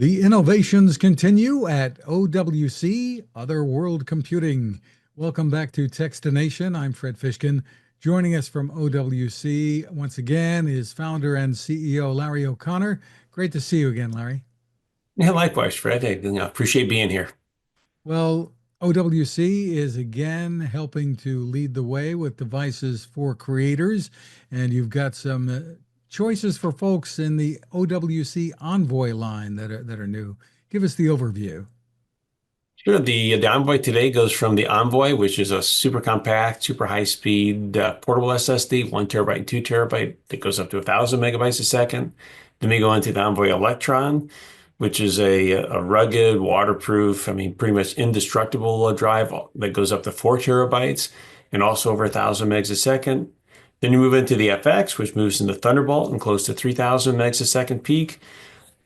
The innovations continue at OWC, Other World Computing. Welcome back to Techstination. I'm Fred Fishkin. Joining us from OWC once again is founder and CEO Larry O'Connor. Great to see you again, Larry. Yeah, likewise, Fred. I appreciate being here. Well, OWC is again helping to lead the way with devices for creators, and you've got some choices for folks in the OWC Envoy line that are new. Give us the overview. Sure. The Envoy today goes from the Envoy, which is a super compact, super high speed portable SSD, 1 TB and 2 TB that goes up to 1,000 MB/s. Then we go into the Envoy Electron, which is a rugged, waterproof, pretty much indestructible drive that goes up to 4 TB and also over 1,000 MB/s. Then you move into the FX, which moves into Thunderbolt and close to 3,000 MB/s peak.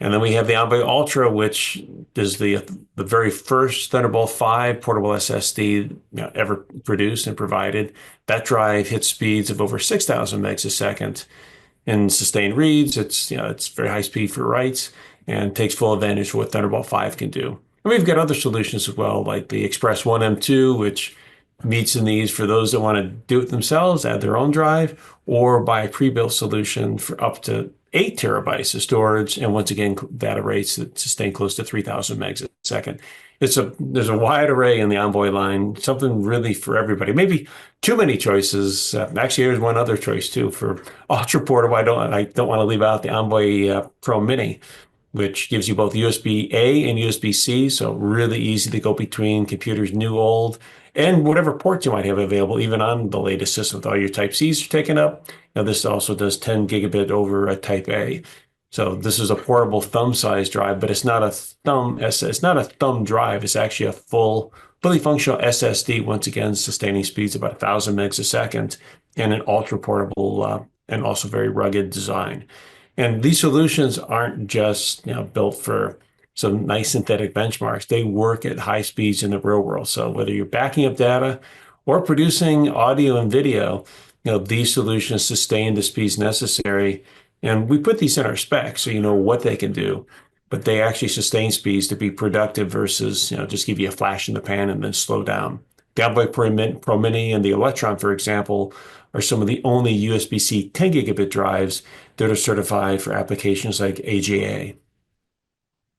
And then we have the Envoy Ultra, which is the very first Thunderbolt 5 portable SSD ever produced and provided. That drive hits speeds of over 6,000 megs/s in sustained reads. It's very high speed for writes and takes full advantage of what Thunderbolt 5 can do. And we've got other solutions as well, like the Express 1 M2, which meets the needs for those that want to do it themselves, add their own drive, or buy a pre-built solution for up to 8 TB of storage, and once again, data rates that sustain close to 3,000 megs/s. There's a wide array in the Envoy line, something really for everybody. Maybe too many choices. Actually, here's one other choice too for ultra portable. I don't want to leave out the Envoy Pro Mini, which gives you both USB-A and USB-C, so really easy to go between computers, new, old, and whatever ports you might have available, even on the latest system with all your Type-Cs are taken up. Now, this also does 10 gigabit over a Type-A. So this is a portable thumb-sized drive, but it's not a thumb drive. It's actually a fully functional SSD, once again, sustaining speeds about 1,000 megs/s and an ultra portable and also very rugged design. And these solutions aren't just built for some nice synthetic benchmarks. They work at high speeds in the real world. So whether you're backing up data or producing audio and video, these solutions sustain the speeds necessary. And we put these in our specs so you know what they can do, but they actually sustain speeds to be productive versus just give you a flash in the pan and then slow down. The Envoy Pro Mini and the Electron, for example, are some of the only USB-C 10 gigabit drives that are certified for applications like AGA.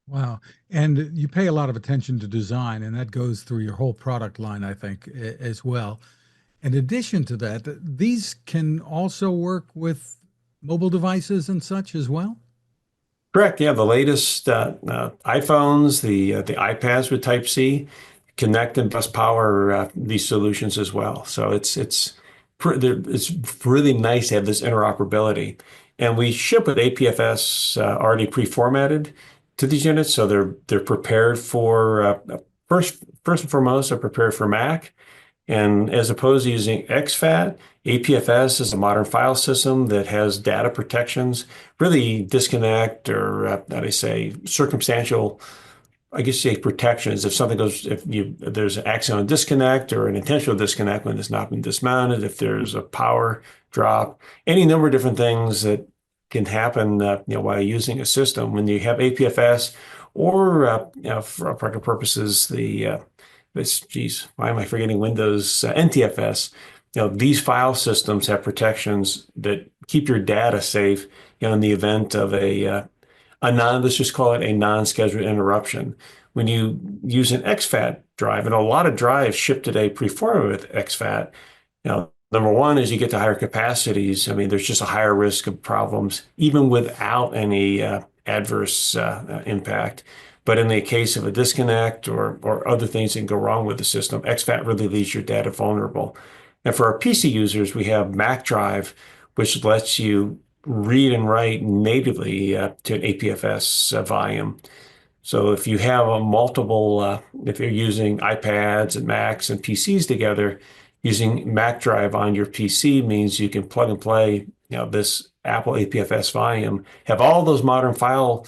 Wow. And you pay a lot of attention to design, and that goes through your whole product line, I think, as well. In addition to that, these can also work with mobile devices and such as well? Correct. Yeah, the latest iPhones, the iPads with Type-C connect and bus power these solutions as well. So it's really nice to have this interoperability. And we ship with APFS already pre-formatted to these units, so they're prepared for first and foremost, they're prepared for Mac. And as opposed to using exFAT, APFS is a modern file system that has data protections, really disconnect or how do I say circumstantial, I guess you say protections. If something goes, if there's an accidental disconnect or an intentional disconnect when it's not been dismounted, if there's a power drop, any number of different things that can happen, while using a system. When you have APFS or, for practical purposes, why am I forgetting Windows NTFS? These file systems have protections that keep your data safe, in the event of let's just call it a non-scheduled interruption. When you use an exFAT drive, and a lot of drives ship today preformatted with exFAT, number one is you get to higher capacities. There's just a higher risk of problems, even without any adverse impact. But in the case of a disconnect or other things that can go wrong with the system, exFAT really leaves your data vulnerable. And for our PC users, we have Mac Drive, which lets you read and write natively to an APFS volume. So if you have if you're using iPads and Macs and PCs together, using Mac Drive on your PC means you can plug and play, this Apple APFS volume, have all those modern file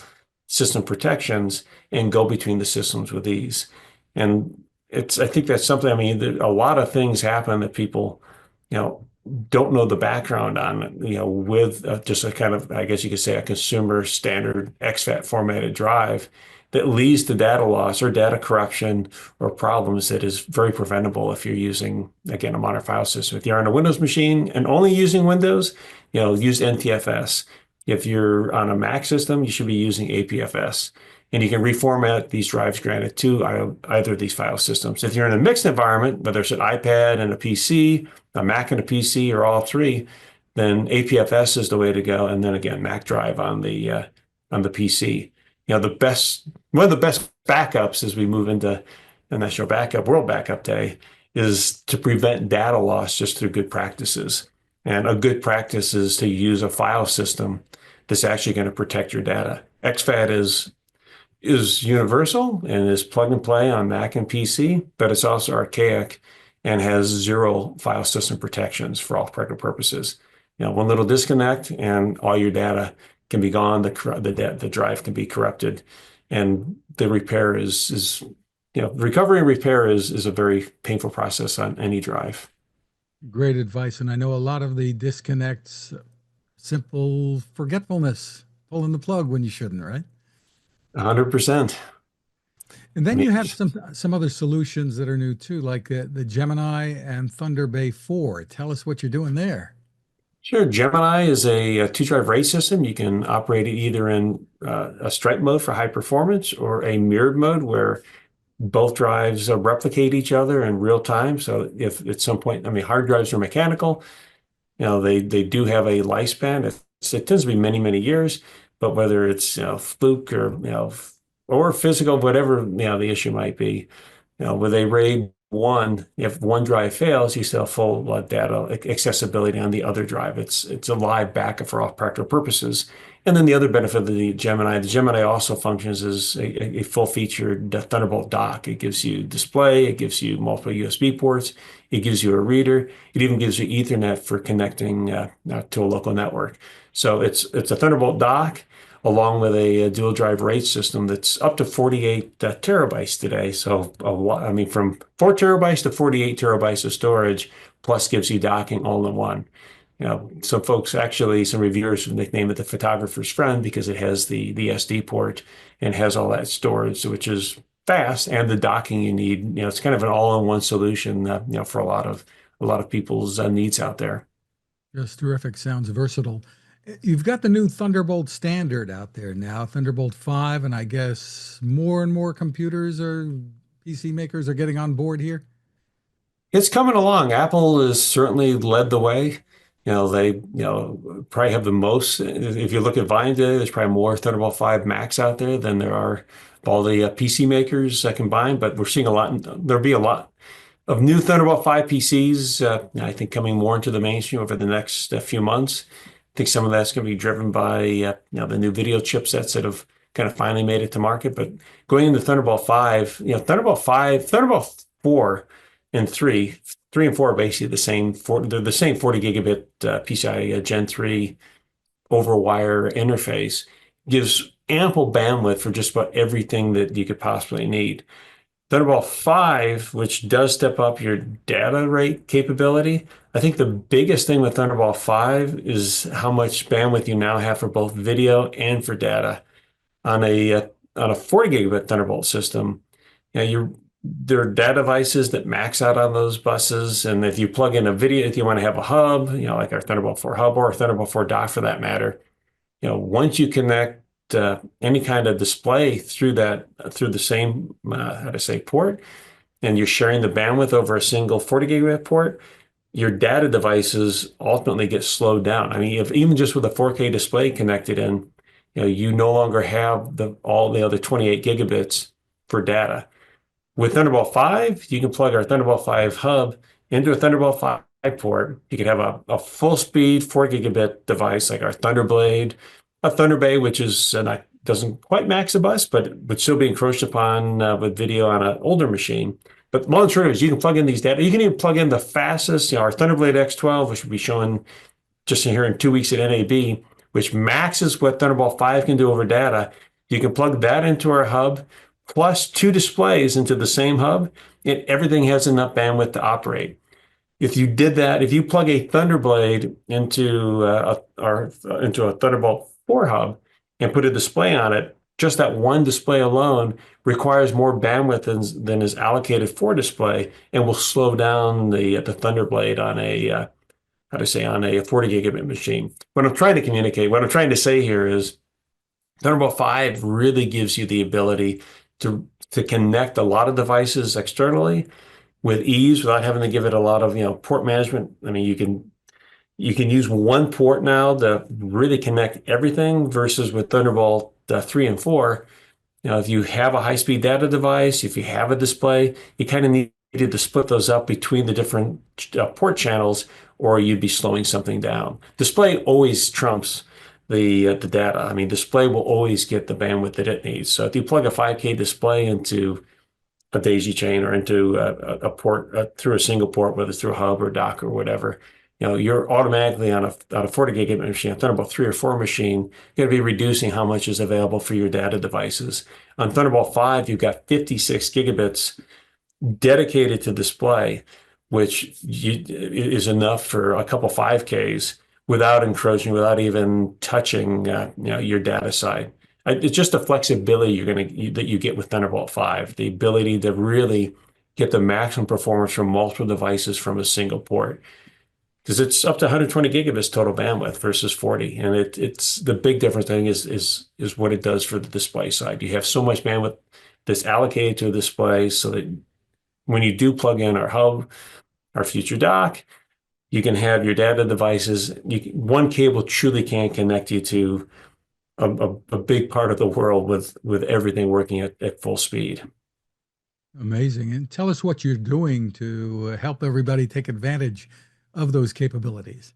system protections, and go between the systems with ease. And I think that's something, a lot of things happen that people, don't know the background on, with just a kind of, I guess you could say, a consumer standard exFAT formatted drive. that leads to data loss or data corruption or problems that is very preventable if you're using, again, a modern file system. If you're on a Windows machine and only using Windows, use NTFS. If you're on a Mac system, you should be using APFS. And you can reformat these drives, granted, to either of these file systems. If you're in a mixed environment, whether it's an iPad and a PC, a Mac and a PC, or all three, then APFS is the way to go. And then again, Mac Drive on the PC. One of the best backups as we move into the National Backup, World Backup Day, is to prevent data loss just through good practices. And a good practice is to use a file system that's actually going to protect your data. exFAT is universal and is plug and play on Mac and PC, but it's also archaic and has zero file system protections for all practical purposes. One little disconnect and all your data can be gone. The drive can be corrupted, and the repair is recovery and repair is a very painful process on any drive. Great advice. And I know a lot of the disconnects, simple forgetfulness, pulling the plug when you shouldn't, right? 100%. And then you have some other solutions that are new too, like the Gemini and Thunderbay 4. Tell us what you're doing there. Sure. Gemini is a two-drive RAID system. You can operate it either in a strike mode for high performance or a mirrored mode where both drives replicate each other in real time. So if at some point, hard drives are mechanical, they do have a lifespan. It tends to be many, many years, but whether it's fluke or physical, whatever the issue might be, with a RAID 1, if one drive fails, you still have full data accessibility on the other drive. It's a live backup for all practical purposes. And then the other benefit of the Gemini also functions as a full-featured Thunderbolt dock. It gives you display, it gives you multiple USB ports, it gives you a reader, it even gives you Ethernet for connecting to a local network. So it's a Thunderbolt dock along with a dual drive RAID system that's up to 48 terabytes today. So a lot, from 4 terabytes to 48 terabytes of storage, plus gives you docking all in one. Some folks actually, some reviewers nickname it the photographer's friend because it has the SD port and has all that storage, which is fast, and the docking you need. It's kind of an all-in-one solution, for a lot of people's needs out there. Just terrific. Sounds versatile. You've got the new Thunderbolt standard out there now, Thunderbolt 5, and I guess more and more computers or PC makers are getting on board here. It's coming along. Apple has certainly led the way. They probably have the most. If you look at volume today, there's probably more Thunderbolt 5 Max out there than there are all the PC makers combined. But we're seeing a lot. There'll be a lot of new Thunderbolt 5 PCs. I think coming more into the mainstream over the next few months. I think some of that's going to be driven by the new video chipsets that have kind of finally made it to market. But going into Thunderbolt 5, Thunderbolt 4 and 3 and 4 are basically the same. They're the same 40 gigabit PCI Gen 3 over wire interface. Gives ample bandwidth for just about everything that you could possibly need. Thunderbolt 5, which does step up your data rate capability. I think the biggest thing with Thunderbolt 5 is how much bandwidth you now have for both video and for data. On a 40 gigabit Thunderbolt system, there are data devices that max out on those buses. And if you plug in a video, if you want to have a hub, like our Thunderbolt 4 hub or a Thunderbolt 4 dock for that matter, once you connect any kind of display through the same port, and you're sharing the bandwidth over a single 40 gigabit port, your data devices ultimately get slowed down. If even just with a 4K display connected in, you no longer have all the other 28 gigabits for data. With Thunderbolt 5, you can plug our Thunderbolt 5 hub into a Thunderbolt 5 port. You can have a full speed 4 gigabit device like our Thunderblade, a Thunderbay, which is doesn't quite max a bus, but would still be encroached upon with video on an older machine. But the long truth is you can plug in these data. You can even plug in the fastest, our Thunderblade X12, which will be showing just here in 2 weeks at NAB, which maxes what Thunderbolt 5 can do over data. You can plug that into our hub, plus 2 displays into the same hub, and everything has enough bandwidth to operate. If you did that, if you plug a Thunderblade into a Thunderbolt 4 hub and put a display on it, just that one display alone requires more bandwidth than is allocated for display and will slow down the Thunderblade on a how to say on a 40 gigabit machine. What I'm trying to communicate, what I'm trying to say here is Thunderbolt 5 really gives you the ability to connect a lot of devices externally with ease without having to give it a lot of, port management. I mean, you can use one port now to really connect everything versus with Thunderbolt 3 and 4. If you have a high-speed data device, if you have a display, you kind of needed to split those up between the different port channels, or you'd be slowing something down. Display always trumps the data. I mean, display will always get the bandwidth that it needs. So if you plug a 5K display into a daisy chain or into a port through a single port, whether it's through a hub or dock or whatever, you're automatically on a 40 gigabit machine, a Thunderbolt 3 or 4 machine, you're going to be reducing how much is available for your data devices. On Thunderbolt 5, you've got 56 gigabits dedicated to display, which is enough for a couple 5Ks without encroaching, without even touching your data side. It's just the flexibility that you get with Thunderbolt 5, the ability to really get the maximum performance from multiple devices from a single port. Because it's up to 120 gigabits total bandwidth versus 40. And it's the big difference, I think, is what it does for the display side. You have so much bandwidth that's allocated to a display so that when you do plug in our hub, our future dock, you can have your data devices. One cable truly can connect you to a big part of the world with everything working at full speed. Amazing. And tell us what you're doing to help everybody take advantage of those capabilities.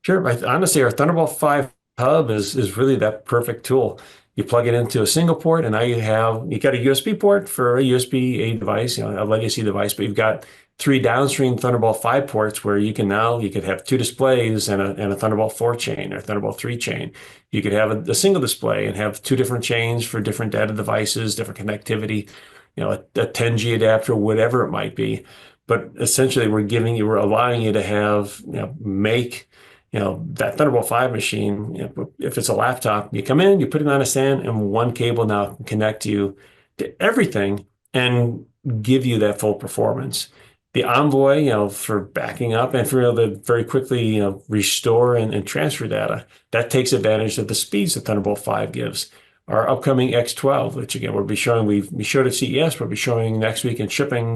Sure. Honestly, our Thunderbolt 5 hub is really that perfect tool. You plug it into a single port, and now you got a USB port for a USB-A device, a legacy device, but you've got three downstream Thunderbolt 5 ports where you could have two displays and a Thunderbolt 4 chain or Thunderbolt 3 chain. You could have a single display and have two different chains for different data devices, different connectivity, a 10G adapter, whatever it might be. But essentially, we're allowing you to have, make, that Thunderbolt 5 machine, if it's a laptop, you come in, you put it on a stand, and one cable now can connect you to everything and give you that full performance. The Envoy, for backing up and for to very quickly, restore and transfer data, that takes advantage of the speeds that Thunderbolt 5 gives. Our upcoming X12, which again we'll be showing, we showed at CES, we'll be showing next week and shipping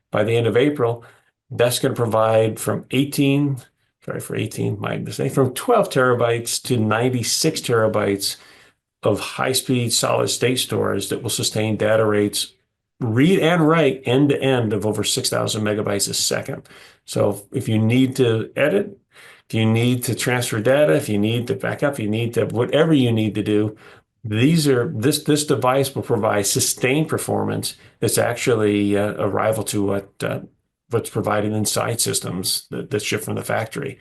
by the end of April. That's going to provide from 18, sorry for 18, my mistake, from 12 terabytes to 96 terabytes of high-speed solid state storage that will sustain data rates read and write end to end of over 6,000 megabytes a second. So if you need to edit, if you need to transfer data, if you need to back up, you need to whatever you need to do, this device will provide sustained performance that's actually a rival to what's provided inside systems that ship from the factory.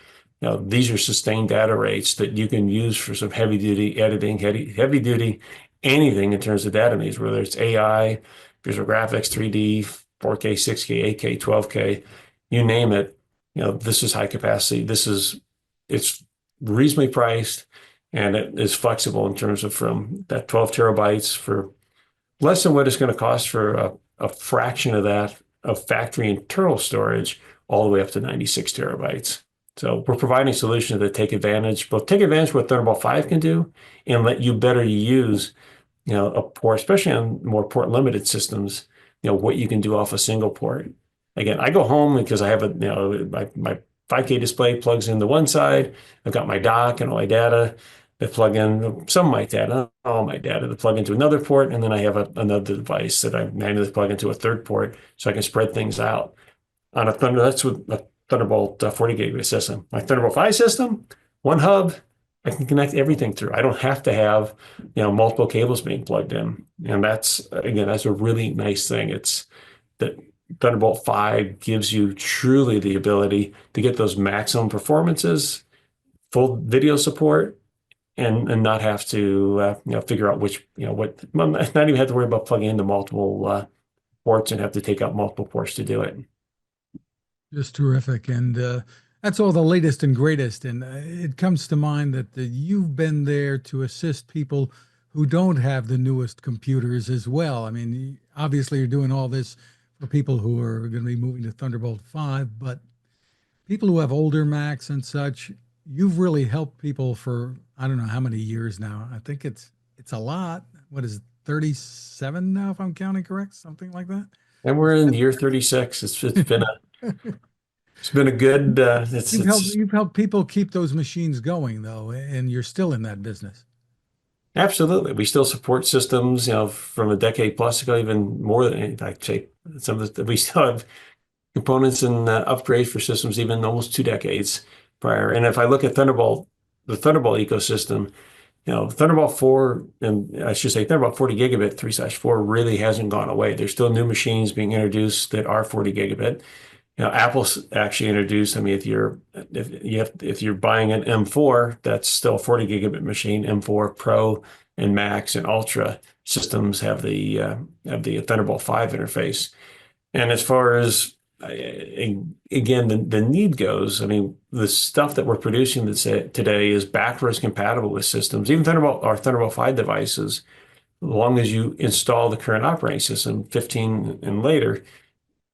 These are sustained data rates that you can use for some heavy duty editing, heavy duty anything in terms of data needs, whether it's AI, visual graphics, 3D, 4K, 6K, 8K, 12K, you name it. This is high capacity. It's reasonably priced, and it is flexible in terms of from that 12 terabytes for less than what it's going to cost for a fraction of that of factory internal storage, all the way up to 96 terabytes. So we're providing solutions that take advantage of what Thunderbolt 5 can do and let you better use a port, especially on more port limited systems, what you can do off a single port. Again, I go home because I have my 5K display plugs into one side. I've got my dock and all my data that plug in, some of my data, all my data to plug into another port. And then I have another device that I manually plug into a third port so I can spread things out. That's with a Thunderbolt 40 gigabit system. My Thunderbolt 5 system, one hub, I can connect everything through. I don't have to have, multiple cables being plugged in. And that's a really nice thing. It's that Thunderbolt 5 gives you truly the ability to get those maximum performances, full video support, and not have to, figure out not even have to worry about plugging into multiple ports and have to take out multiple ports to do it. Just terrific. And that's all the latest and greatest. And it comes to mind that you've been there to assist people who don't have the newest computers as well. I mean, obviously you're doing all this for people who are going to be moving to Thunderbolt 5, but people who have older Macs and such, you've really helped people for I don't know how many years now. I think it's a lot. What is it, 37 now, if I'm counting correct, something like that. And we're in year 36. It's been a good it's You've helped people keep those machines going though, and you're still in that business. absolutely. We still support systems, from a decade plus ago, even more than I'd say some of the we still have components and upgrades for systems even almost 2 decades prior. And if I look at Thunderbolt, the Thunderbolt ecosystem, Thunderbolt 4, and I should say Thunderbolt 40 gigabit 3/4 really hasn't gone away. There's still new machines being introduced that are 40 gigabit. Apple's actually introduced. I mean, if you're buying an M4, that's still a 40 gigabit machine. M4 Pro and Max and Ultra systems have the Thunderbolt 5 interface. And as far as again the need goes, I mean, the stuff that we're producing today is backwards compatible with systems, even Thunderbolt or Thunderbolt 5 devices, as long as you install the current operating system, 15 and later.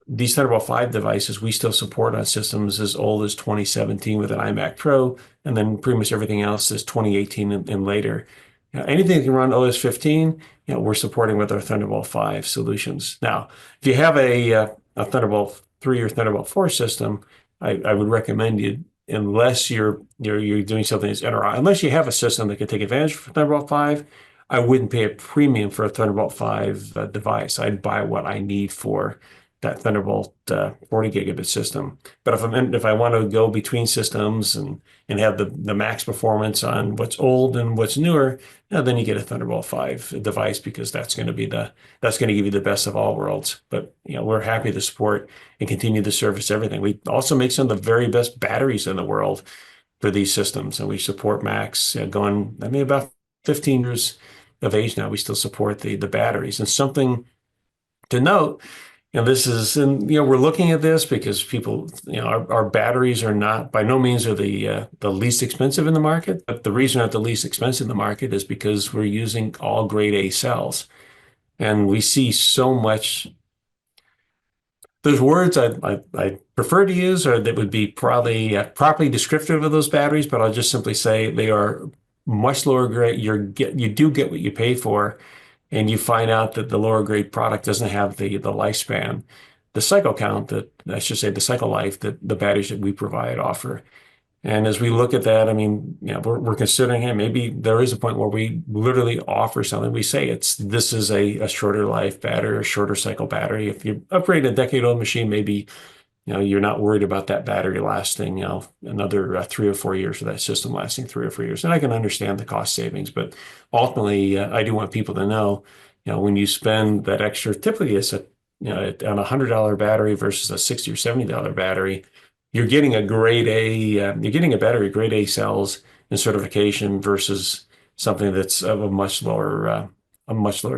These Thunderbolt 5 devices we still support on systems as old as 2017 with an iMac Pro, and then pretty much everything else is 2018 and later. Anything that can run OS 15, we're supporting with our Thunderbolt 5 solutions. Now, if you have a Thunderbolt 3 or Thunderbolt 4 system, I would recommend you, unless you're doing something that's unless you have a system that can take advantage of Thunderbolt 5, I wouldn't pay a premium for a Thunderbolt 5 device. I'd buy what I need for that Thunderbolt 40 gigabit system. But if I want to go between systems and have the max performance on what's old and what's newer, then you get a Thunderbolt 5 device, because that's going to give you the best of all worlds. But we're happy to support and continue to service everything. We also make some of the very best batteries in the world for these systems, and we support Macs going, I mean, about 15 years of age now. We still support the batteries. And something to note, we're looking at this because people, our batteries are not, by no means are the least expensive in the market. But the reason they're not the least expensive in the market is because we're using all grade A cells. And we see so much. There's words I prefer to use, or that would be probably properly descriptive of those batteries, but I'll just simply say they are much lower grade. You do get what you pay for, and you find out that the lower grade product doesn't have the lifespan, the cycle count that I should say the cycle life that the batteries that we provide offer. And as we look at that, I mean, we're considering, hey, maybe there is a point where we literally offer something. We say this is a shorter life battery, or shorter cycle battery. If you upgrade a decade-old machine, maybe you're not worried about that battery lasting, another 3 or 4 years, or that system lasting 3 or 4 years. And I can understand the cost savings, but ultimately, I do want people to know, when you spend that extra, typically it's on a $100 battery versus a $60 or $70 battery, you're getting a battery grade A cells and certification versus something that's of a much lower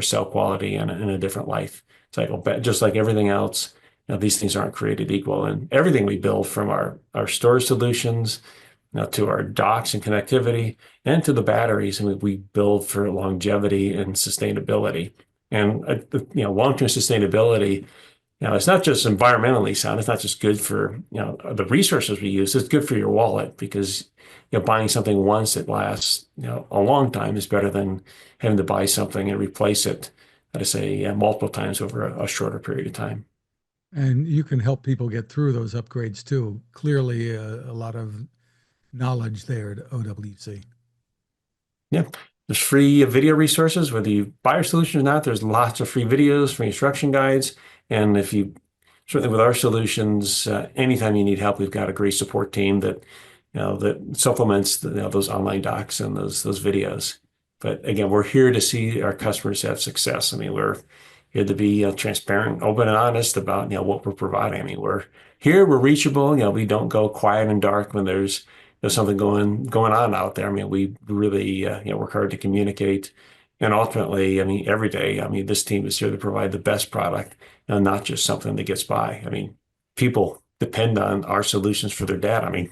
cell quality and a different life cycle. But just like everything else, these things aren't created equal, and everything we build, from our storage solutions, to our docks and connectivity, and to the batteries, and we build for longevity and sustainability. And long-term sustainability. It's not just environmentally sound. It's not just good for the resources we use. It's good for your wallet, because buying something once that lasts a long time is better than having to buy something and replace it, I say, multiple times over a shorter period of time. And you can help people get through those upgrades too. Clearly, a lot of knowledge there at OWC. Yeah, there's free video resources, whether you buy our solution or not. There's lots of free videos, free instruction guides. And certainly with our solutions, anytime you need help, we've got a great support team that supplements those online docs and those videos. But again, we're here to see our customers have success. I mean, we're here to be transparent, open, and honest about what we're providing. I mean, we're reachable. We don't go quiet and dark when there's something going on out there. I mean, we really work hard to communicate. And ultimately, I mean, every day, I mean, this team is here to provide the best product, and not just something that gets by. I mean, people depend on our solutions for their data. I mean,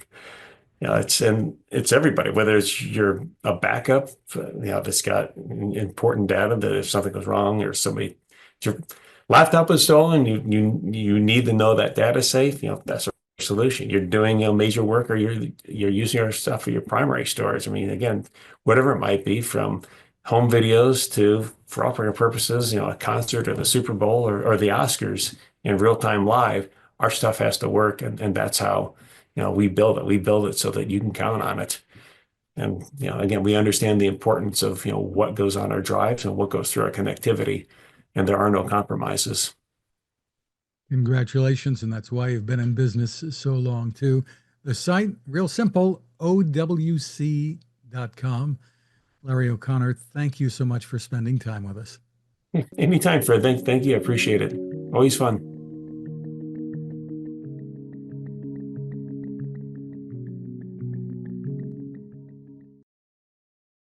it's everybody, whether it's you're a backup, that's got important data that if something goes wrong or your laptop is stolen, you need to know that data's safe. That's a solution. You're doing a major work, or you're using our stuff for your primary storage. I mean, again, whatever it might be, from home videos to, for all practical purposes, a concert or the Super Bowl or the Oscars in real time live, our stuff has to work, and that's how we build it. We build it so that you can count on it. And, again, we understand the importance of, what goes on our drives and what goes through our connectivity, and there are no compromises. Congratulations, and that's why you've been in business so long too. The site, real simple, OWC.com. Larry O'Connor, thank you so much for spending time with us. Anytime, Fred. Thank you. I appreciate it. Always fun.